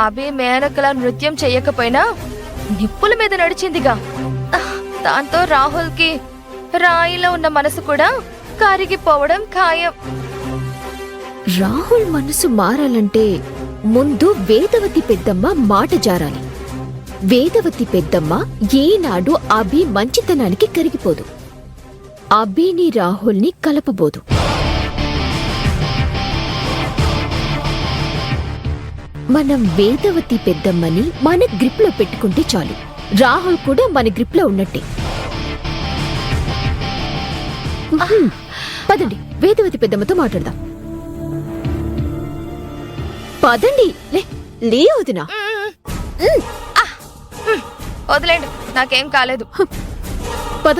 అభి మేనకలా నృత్యం చెయ్యకపోయినా నిప్పుల మీద నడిచిందిగా. దాంతో రాహుల్కి రాయిలో ఉన్న మనసు కూడా కరిగిపోవడం ఖాయం. రాహుల్ మనసు మారాలంటే ముందు వేదవతి పెద్దమ్మ మాట జారాలి. వేదవతి పెద్దమ్మ ఏనాడు అభి మంచితనానికి కరిగిపోదు. అభిని రాహుల్ని కలపబోదు. మనం వేదవతి పెద్దమ్మని మన గ్రిప్లో పెట్టుకుంటే చాలు. రాహుల్ కూడా మన గ్రిప్లో ఉన్నట్టే. పదండి, వేదవతి పెద్దమ్మతో మాట్లాడదాం. పదండి. లే వదినా. వదిలేండి, నాకేం కాలేదు. పద.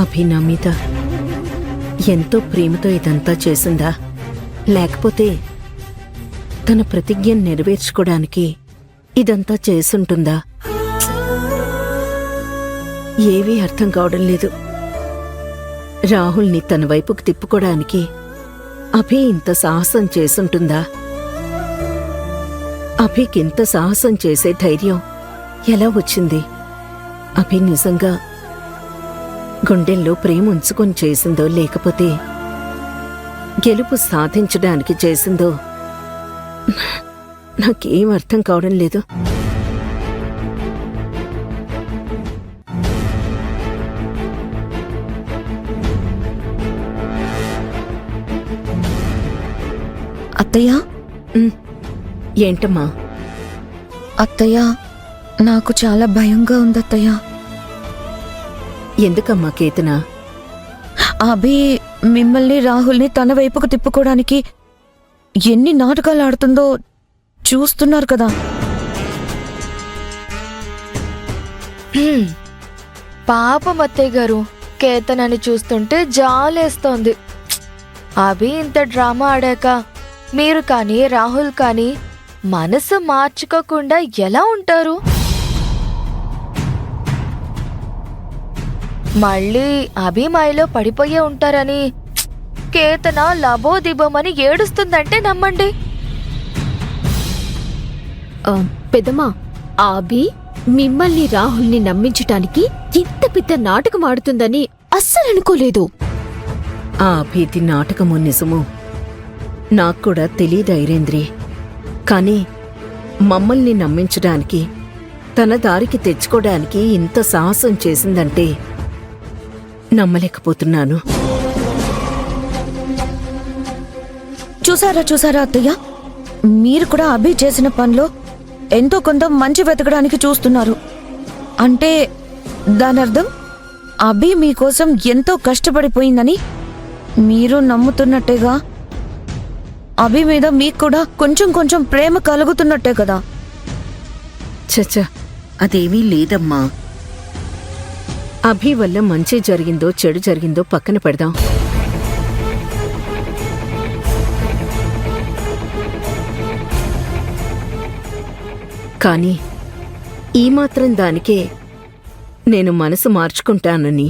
అభి నా మీద ఎంతో ప్రేమతో ఇదంతా చేసిందా, లేకపోతే తన ప్రతిజ్ఞ నెరవేర్చుకోవడానికి ఇదంతా చేసుంటుందా? ఏవీ అర్థం కావడం లేదు. రాహుల్ని తన వైపుకు తిప్పుకోవడానికి అభి ఇంత సాహసం చేసుంటుందా? అభికింత సాహసం చేసే ధైర్యం ఎలా వచ్చింది? అభి నిజంగా గుండెల్లో ప్రేమ ఉంచుకొని చేసిందో, లేకపోతే గెలుపు సాధించడానికి చేసిందో నాకేం అర్థం కావడం లేదు. అత్తయ్యా. ఏంటమ్మా? అత్తయ్యా, నాకు చాలా భయంగా ఉందత్తయ్యా. ఎందుకమ్మా కేతన? అభి మిమ్మల్ని రాహుల్ని తన వైపుకు తిప్పుకోవడానికి ఎన్ని నాటకాలు ఆడుతుందో చూస్తున్నారు కదా. పాపం అత్తయ్య గారు, కేతనని చూస్తుంటే జాలేస్తోంది. అభి ఇంత డ్రామా ఆడాక మీరు కానీ రాహుల్ కానీ మనసు మార్చుకోకుండా ఎలా ఉంటారు? మళ్ళీ అభిమాయిలో పడిపోయే ఉంటారని కేతన లబోదిబోమని ఏడుస్తుందంటే నమ్మండి. పెద్దమ్మా, అభి మిమ్మల్ని రాహుల్ని నమ్మించటానికి ఇంత పెద్ద నాటకం ఆడుతుందని అస్సలు అనుకోలేదు. ఆ అభిది నాటకమో నిజమో నాక్కూడా తెలీదు ఐరేంద్రి. కాని మమ్మల్ని నమ్మించడానికి, తన దారికి తెచ్చుకోవడానికి ఇంత సాహసం చేసిందంటే నమ్మలేకపోతున్నాను. చూసారా అత్తయ్య, మీరు కూడా అభి చేసిన పనిలో ఎంతో కొంత మంచి వెతకడానికి చూస్తున్నారు. అంటే దానర్థం అభి మీకోసం ఎంతో కష్టపడిపోయిందని మీరు నమ్ముతున్నట్టేగా. అభి మీద మీకు కూడా కొంచెం కొంచెం ప్రేమ కలుగుతున్నట్టే కదా. చచ్చ, అదేమీ లేదమ్మా. అభి వల్ల మంచి జరిగిందో చెడు జరిగిందో పక్కన పెడదాం. కాని ఈ మాత్రం దానికే నేను మనసు మార్చుకుంటానని,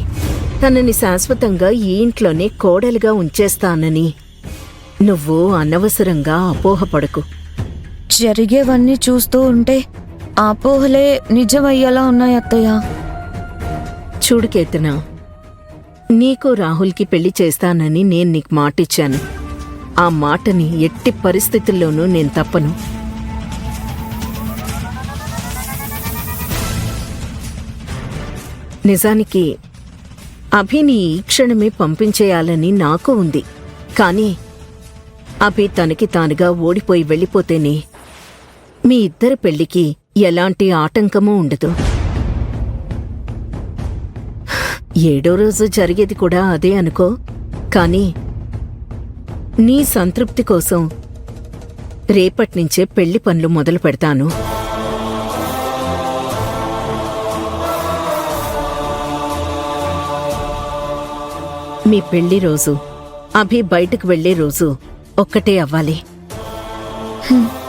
తనని శాశ్వతంగా ఈ ఇంట్లోనే కోడలుగా ఉంచేస్తానని నువ్వు అనవసరంగా అపోహపడకు. జరిగేవన్నీ చూస్తూ ఉంటే అపోహలే నిజమయ్యేలా ఉన్నాయి అత్తయ్య. చూడు కేతన, నీకు రాహుల్కి పెళ్లి చేస్తానని నేను నీకు మాటిచ్చాను. ఆ మాటని ఎట్టి పరిస్థితుల్లోనూ నేను తప్పను. నిజానికి అభిని ఈ క్షణమే పంపించేయాలని నాకు ఉంది. కాని అభి తనకి తానుగా ఓడిపోయి వెళ్ళిపోతేనే మీ ఇద్దరి పెళ్లికి ఎలాంటి ఆటంకమూ ఉండదు. 7వ రోజు జరిగేది కూడా అదే అనుకో. కాని నీ సంతృప్తి కోసం రేపట్నుంచే పెళ్లి పనులు మొదలు పెడతాను. మీ పెళ్లి రోజు, అభి బయటకు వెళ్లే రోజు ఒక్కటే అవ్వాలి. హ్మ్.